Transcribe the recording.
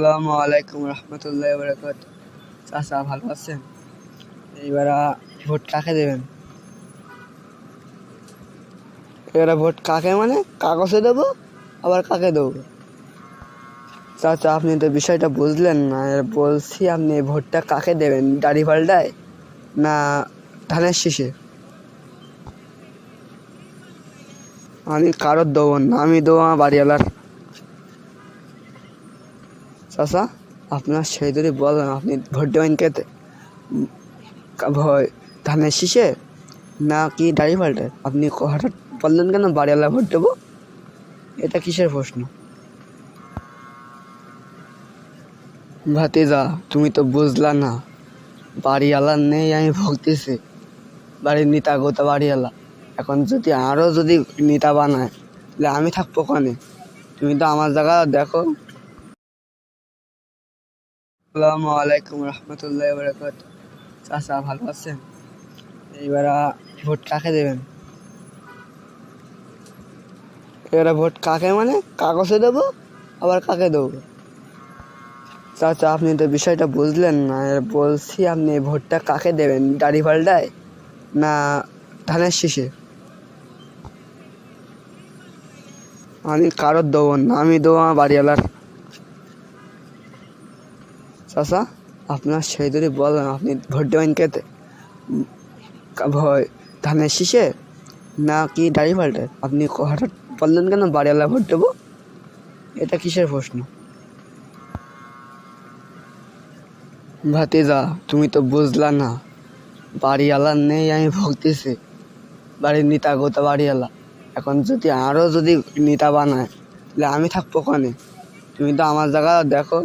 আসসালামু আলাইকুম রহমতুল্লাহ বরকাত। চাচা ভালো আছেন? এইবার ভোট কাকে দেবেন? এবারে ভোট কাকে মানে কাগজে দেবো, আবার কাকে দেবো? চাচা আপনি তো বিষয়টা বুঝলেন না। বলছি আপনি ভোটটা কাকে দেবেন, দাড়ি পাল্টায় না ধানের শীষে? আমি কারোর দেবো না, আমি দেবো আমার বাড়িওয়ালার। চাচা আপনার সেই যদি বলেন আপনি ভোট দেবেন কেতে, ভয় ধানের শীষে না কি দাড়ি পাল্টায়? আপনি হঠাৎ বললেন কেন বাড়িওয়ালা ভোট দেবো? এটা কিসের প্রশ্ন? ভাতিজা তুমি তো বুঝলা না, বাড়িওয়ালার নেই আমি ভুগতেছি, বাড়ির নেতা গোতা বাড়িওয়ালা। এখন যদি আরও যদি নেতা বানায় তাহলে আমি থাকবো কানে? তুমি তো আমার জায়গা দেখো। আসসালামু আলাইকুম রহমতুল্লাহ বরকাত। চাচা ভালো আছেন? এইবার ভোট কাকে দেবেন? এবারে ভোট কাকে মানে কাগজে দেবো, আবার কাকে দেবো? চাচা আপনি তো বিষয়টা বুঝলেন না। বলছি আপনি ভোটটা কাকে দেবেন, দাড়ি পাল্টায় না ধানের শীষে? আমি কারোর দেবো না, আমি দেবো আমার বাড়িওয়ালার। চাচা আপনার সেই যদি বলেন আপনি ভোট দেবেন কেতে, ভয় ধানের শীষে না কি দাড়ি পাল্টায়? আপনি হঠাৎ বললেন কেন বাড়িওয়ালা ভোট দেবো? এটা কিসের প্রশ্ন? ভাতিজা তুমি তো বুঝলা না, বাড়িওয়ালার নেই আমি ভুগতেছি, বাড়ির নেতা গোতা বাড়িওয়ালা। এখন যদি আরও যদি নেতা বানায় তাহলে আমি থাকবো কানে? তুমি তো আমার জায়গা দেখো।